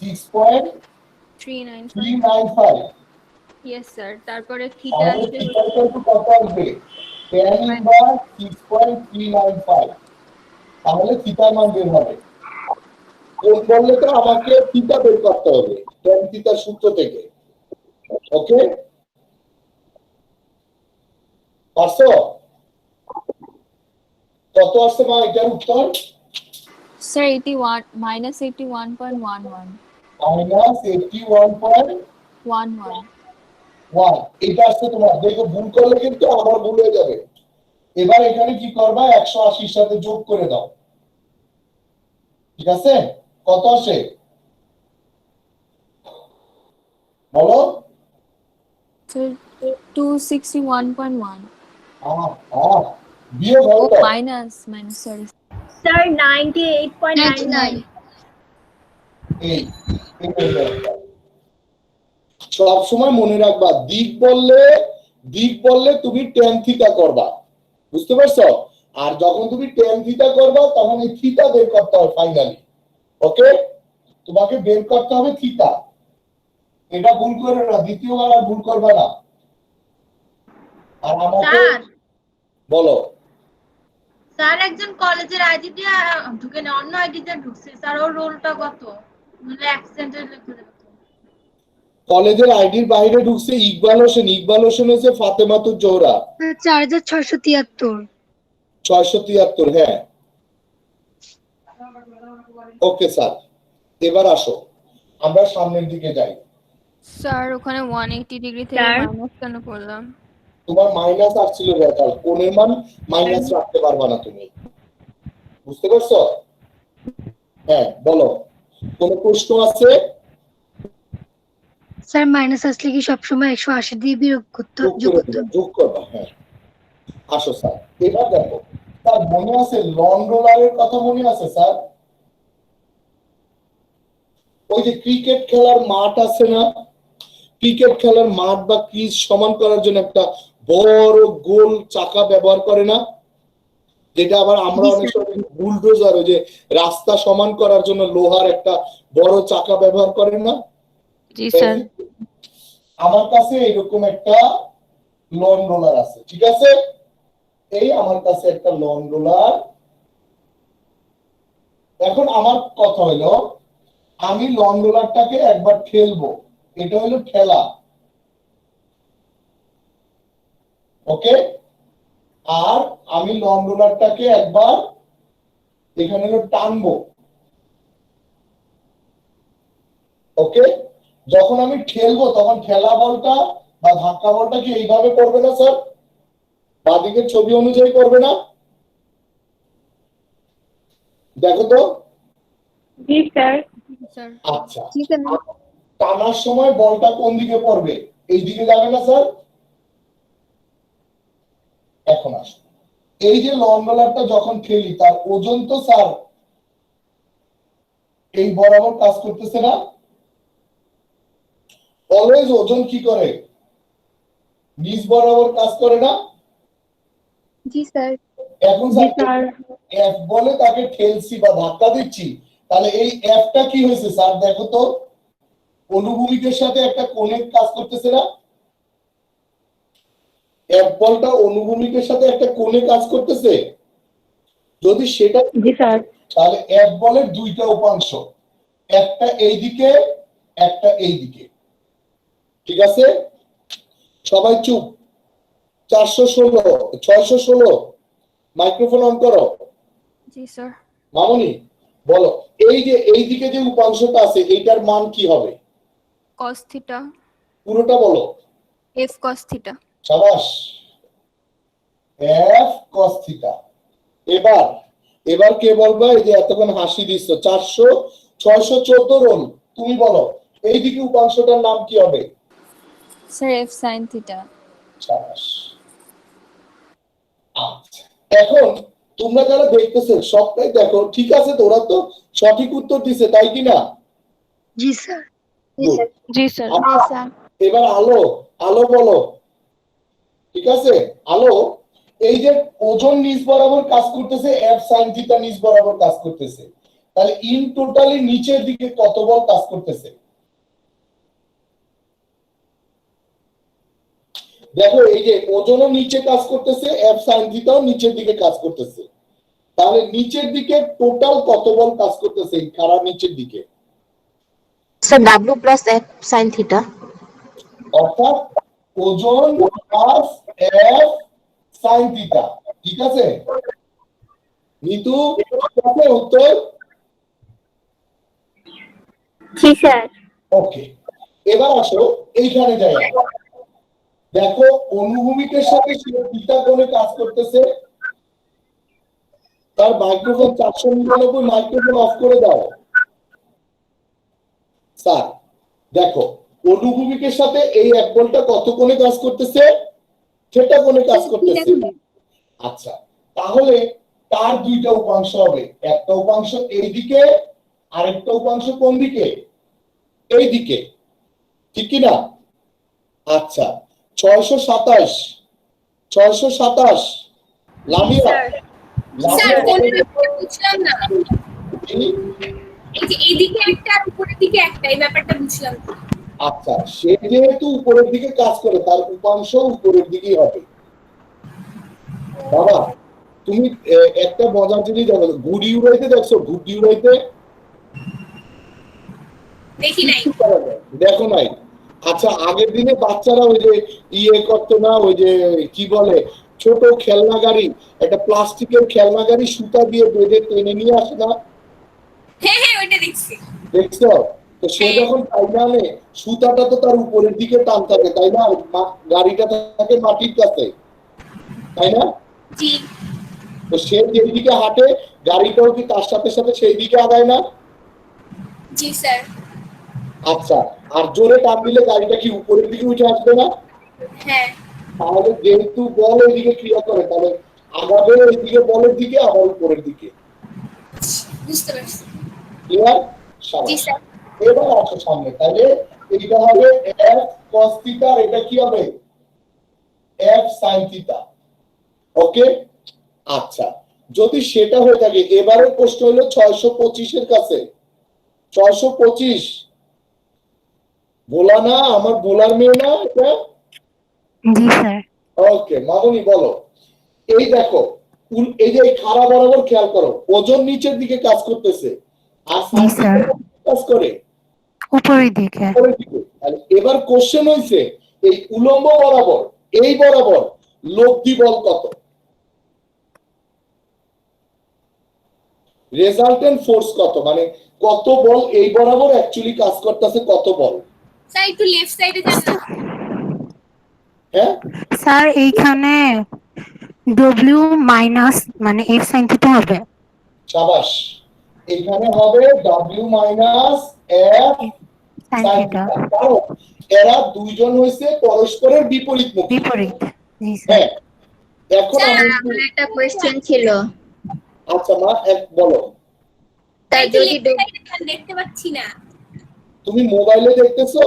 6.395। Yes sir. তারপরে থিটা তাহলে আসবে থিটার কিন্তু কত আসবে? tan inverse 6.395। তাহলে থিটার মান বের হবে। কোন বললে তো আমাকে থিটা বের করতে হবে tan থিটার সূত্র থেকে। ওকে, পারছো? কত আসছে মা এটার উত্তর? স্যার 81 -81.11 -81.11। এটা আসছে তোমার। দেখো ভুল করলে কিন্তু আমার ভুল হয়ে যাবে। এবার এখানে কি করবা? 180 সাথে যোগ করে দাও, ঠিক আছে? কত আসে বলো? স্যার 261.1 বিয়োগ ও হবে মাইনাস সরি Sir, 98.99. এই সব সময় মনে রাখবা, দিক বললে তুমি tan থিটা করবা, বুঝতে পারছো? আর যখন তুমি tan থিটা করবা তখন এই থিটা বের করতে হবে ফাইনালি। ওকে, তোমাকে বের করতে হবে থিটা। এটা ভুল করবে না, দ্বিতীয়বার আর ভুল করবে না। আর আমাকে বলো স্যার একজন কলেজের আইডি দিয়ে ঢুকে না, অন্য আইডি দিয়ে ঢুকছে স্যার, ওর রোলটা কত? মানে অ্যাবসেন্টের লিখে দেবো। কলেজের আইডির বাইরে ঢুকছে ইকবাল হোসেন হচ্ছে ফাতেমাতুজ জোহরা 4673। 673, হ্যাঁ। ওকে স্যার, এবার আসো আমরা সামনের দিকে যাই। স্যার ওখানে 180 ডিগ্রি থেকে স্যার? মাইনাস কেন করলাম? তোমার মাইনাস আসছিল রেজাল্ট, কোণের মান মাইনাস রাখতে পারবা না তুমি, বুঝতে পারছো? হ্যাঁ বলো, কোন প্রশ্ন আছে? স্যার মাইনাস আসলে কি সবসময় 180 দিয়ে বিয়োগ করতে যোগ করবা, হ্যাঁ। আসো স্যার, এবার দেখো স্যার, মনে আছে লন রোলারের কথা মনে আছে স্যার? ওই যে ক্রিকেট খেলার মাঠ আছে না, ক্রিকেট খেলার মাঠ বা ক্রিজ সমান করার জন্য একটা বড় গোল চাকা ব্যবহার করে না, যেটা আবার আমরা অনেক সময় বুলডোজার, ওই যে রাস্তা সমান করার জন্য লোহার একটা বড় চাকা ব্যবহার করে না? জি স্যার। আমার কাছে এরকম একটা লন রোলার আছে, ঠিক আছে? এই আমার কাছে একটা লন রোলার। এখন আমার কথা হলো, আমি লন রোলারটাকে একবার ঠেলবো, এটা হলো ঠেলা, ওকে? আর আমি লন রোলারটাকে একবার এখানে হলো টানবো, ওকে? যখন আমি ঠেলবো তখন ঠেলা বলটা বা ধাক্কা বলটা কি এইভাবে করবে না স্যার? বাঁদিকের ছবি অনুযায়ী করবে না? দেখো তো। জি স্যার। স্যার আচ্ছা, টানার সময় বলটা কোন দিকে পড়বে? এই দিকে যাবে না স্যার? এখন আসো, এই যে লন রোলারটা যখন ঠেলি তার ওজন তো স্যার এই বরাবর কাজ করতেছে না? অলওয়েজ ওজন কি করে? নিচ বরাবর কাজ করে না? জি স্যার। এখন স্যার এফ বলে তাকে ঠেলছি বা ধাক্কা দিচ্ছি, তাহলে এই এফটা কি হয়েছে স্যার? দেখো তো, অনুভূমিকের সাথে একটা কোণের কাজ করতেছে না? এফ বলটা অনুভূমিকের সাথে একটা কোণে কাজ করতেছে। যদি সেটা, জি স্যার। তাহলে এফ বলের দুইটা উপাংশ, একটা এইদিকে একটা এইদিকে, ঠিক আছে? সবাই চুপ। 616 মাইক্রোফোন অন করো। জি স্যার। মামনি বলো, এই যে এইদিকে যে উপাংশটা আছে এইটার মান কি হবে? cos theta. পুরোটা বলো। f cos theta. সাবাস, f cos থিটা। এবার কে বলবা? এই যে এতক্ষণ হাসি দিচ্ছ, 614 রোল, তুমি বলো এইদিকে উপাংশটার নাম কি হবে? Sir f sin theta. সাবাস। আচ্ছা, এখন তোমরা যারা দেখতেছো সবটাই দেখো, ঠিক আছে? তো ওরা তো সঠিক উত্তর দিছে, তাই কি না? জি স্যার। জি স্যার। এবার আলো বলো, ঠিক আছে? আলো, এই যে ওজন নিচ বরাবর কাজ করতেছে, এফ সাইন থিটা নিচ বরাবর কাজ করতেছে, তাহলে ইন টোটালি নিচের দিকে কত বল কাজ করতেছে? দেখো, এই যে ওজনও নিচে কাজ করতেছে, এফ সাইন থিটাও নিচের দিকে কাজ করতেছে, তাহলে নিচের দিকে টোটাল কত বল কাজ করতেছে এই খাড়া নিচের দিকে? Sir W plus F sine theta. অর্থাৎ ওজন প্লাস এফ সাইন থিটা, ঠিক আছে? নিতু, কত উত্তর? জি স্যার। ওকে, এবার আসো এইখানে যাই। দেখো, অনুভূমিকের সাথে সে থিটা কোণে কাজ করতেছে, তার মাইক্রোফোন 499 মাইক্রোফোন অফ করে দাও স্যার। দেখো, অনুভূমিকের সাথে এই এক বলটা কত কোণে কাজ করতেছে? সেটা কোণে কাজ করতেছে। আচ্ছা, তাহলে তার দুইটা উপাংশ হবে, একটা উপাংশ এইদিকে, আরেকটা উপাংশ কোন দিকে? এইদিকে, ঠিক কি না? আচ্ছা, 627 লামিয়া, স্যার কোণের ব্যাপারটা বুঝলাম না। এই যে এইদিকে একটা আর উপরের দিকে একটা, এই ব্যাপারটা বুঝলাম না। আচ্ছা, সে যেহেতু উপরের দিকে কাজ করে তার উপাংশ উপরের দিকেই হবে। বাবা, তুমি একটা মজার জিনিস দেখো, ঘুড়ি উড়াইতে দেখছো? ঘুড়ি উড়াইতে দেখি নাই। দেখো নাই? আচ্ছা, আগের দিনে বাচ্চারা ওই যে করতো না, ওই যে কি বলে, ছোট খেলনা গাড়ি, একটা প্লাস্টিকের খেলনা গাড়ি সুতা দিয়ে বেঁধে টেনে নিয়ে আসে না? হ্যাঁ হ্যাঁ, ওইটা দেখছি। দেখছো? তো সে যখন টাইনা আনে, সুতাটা তো তার উপরের দিকে টান থাকে, তাই না? গাড়িটা থাকে মাটির কাছে, তাই না? জি। তো সে যেই দিকে হাঁটে, গাড়িটাও কি তার সাথে সাথে সেই দিকে আগায় না? জি স্যার। আচ্ছা, আর জোরে টান দিলে গাড়িটা কি উপরের দিকে উঠে আসবে না? হ্যাঁ। তাহলে যেহেতু বল এদিকে ক্রিয়া করে, তাহলে আগাবে এদিকে বলের দিকে, আবার উপরের দিকে। বুঝতে পারছি। ক্লিয়ার? জি স্যার। এবার আসো সামনে, তাহলে এটা হবে f cos θ, আর এটা কি হবে? f sin θ। ওকে, আচ্ছা, যদি সেটা হয়ে থাকে, এবারে প্রশ্ন হলো 625 এর কাছে। 625 বলা না, আমার বলার মেয়ে না এটা? জি স্যার। ওকে, মামুনি বলো। এই দেখো, এই যে খাড়া বরাবর খেয়াল করো, ওজন নিচের দিকে কাজ করতেছে, আর জি স্যার। কাজ করে উপরের দিকে। উপরের দিকে। তাহলে এবার কোশ্চেন হইছে, এই উলম্ব বরাবর, এই বরাবর লব্ধি বল কত? রেজাল্টেন্ট ফোর্স কত, মানে কত বল এই বরাবর অ্যাকচুয়ালি কাজ করতেছে, কত বল? স্যার একটু লেফট সাইডে যান না। হ্যাঁ স্যার এইখানে ডব্লিউ মাইনাস মানে এফ সাইন থিটা হবে। শাবাশ, এখানে হবে w minus f sine sin theta. θ, কারণ এরা দুইজন হইছে পরস্পরের বিপরীতমুখী। বিপরীত। জি স্যার। হ্যাঁ, এখন স্যার আমরা আমার একটা কোশ্চেন ছিল। আচ্ছা মা, এক বলো। তাই একটু যদি left side এ যান, দেখতে পাচ্ছি না। তুমি মোবাইলে দেখতেছো?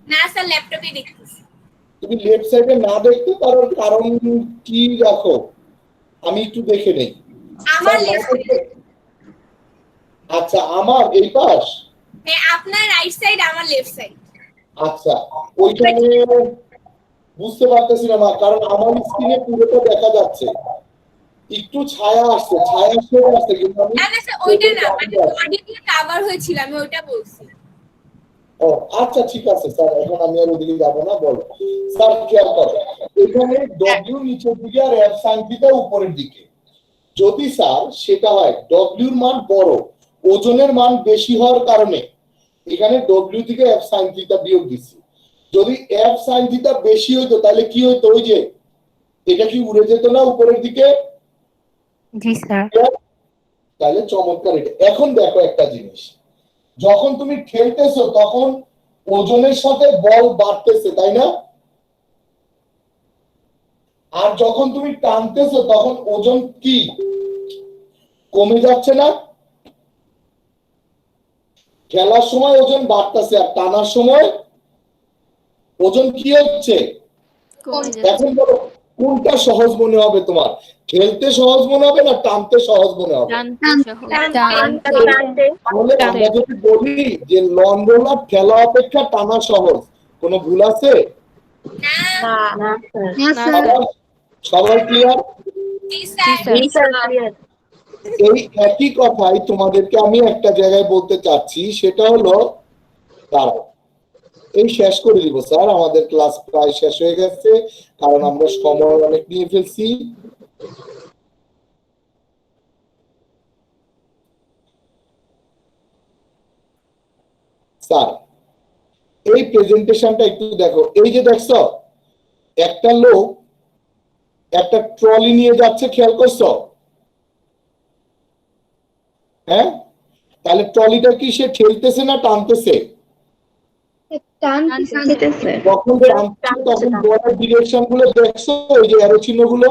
না স্যার, ল্যাপটপে দেখতেছি। তুমি লেফট সাইডে না দেখতে পারো, কারণ কি রাখো, আমি একটু দেখে নেই। আমার লেফট সাইডে। আচ্ছা, আমার এই পাশ। হ্যাঁ, আপনার রাইট সাইড, আমার লেফট সাইড। আচ্ছা, ওইখানে বুঝতে পারতেছি না মা, কারণ আমার স্ক্রিনে পুরোটা দেখা যাচ্ছে, একটু ছায়া আসছে, ছায়া সরে আসছে, কিন্তু আমি না না স্যার, ওইটা না, মানে বডি দিয়ে কভার হয়েছিল, আমি ওইটা বলছি। ও আচ্ছা, ঠিক আছে স্যার, এখন আমি আর ওদিকে যাব না, বলো স্যার। খেয়াল করো, এখানে w নিচের দিকে আর f sin θ উপরের দিকে। যদি স্যার সেটা হয়, w এর মান বড়, ওজনের মান বেশি হওয়ার কারণে এখানে w থেকে f sin θ বিয়োগ দিছি। যদি f sin θ বেশি হইতো, তাহলে কি হইতো? ওই যে এটা কি উড়ে যেত না উপরের দিকে? জি স্যার। তাহলে চমৎকার এটা। এখন দেখো একটা জিনিস, যখন তুমি খেলতেছো তখন ওজনের সাথে বল বাড়তেছে, তাই না? আর যখন তুমি টানতেছো তখন ওজন কি কমে যাচ্ছে না? খেলার সময় ওজন বাড়তেছে, আর টানার সময় ওজন কি হচ্ছে? এখন বলো, কোনটা সহজ মনে হবে তোমার? খেলতে সহজ মনে হবে না টানতে সহজ মনে হবে? তাহলে আমরা যদি বলি যে লন রোলার খেলা অপেক্ষা টানা সহজ, কোনো ভুল আছে? সবাই ক্লিয়ার? এই একই কথাই তোমাদেরকে আমি একটা জায়গায় বলতে চাচ্ছি, সেটা হলো, দাঁড়াও এই শেষ করে দিব স্যার, আমাদের ক্লাস প্রায় শেষ হয়ে গেছে, কারণ আমরা সময় অনেক নিয়ে ফেলছি। স্যার এই প্রেজেন্টেশনটা একটু দেখো, এই যে দেখছো একটা লোক একটা ট্রলি নিয়ে যাচ্ছে, খেয়াল করছো? হ্যাঁ, তাহলে ট্রলিটা কি সে ঠেলতেছে না টানতেছে? টানতেছে যখন টানছো তখন বলের ডিরেকশন গুলো দেখছো, ওই যে অ্যারো চিহ্ন গুলো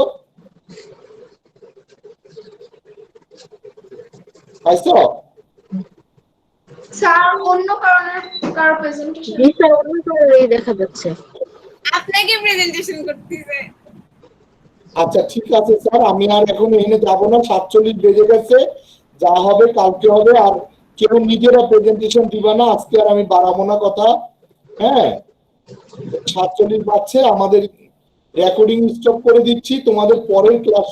পাইছো? স্যার অন্য কারো প্রেজেন্টেশন জি স্যার, অন্য কারোরই দেখা যাচ্ছে। আপনাকে প্রেজেন্টেশন করতেছে। আচ্ছা ঠিক আছে স্যার, আমি আর এখন এখানে যাবো না, 47 বেজে গেছে, যা হবে কালকে হবে। আর কেউ নিজেরা প্রেজেন্টেশন দিবা না, আজকে আর আমি বাড়াবো না কথা। হ্যাঁ, 47 বাজছে, আমাদের রেকর্ডিং স্টপ করে দিচ্ছি, তোমাদের পরের ক্লাস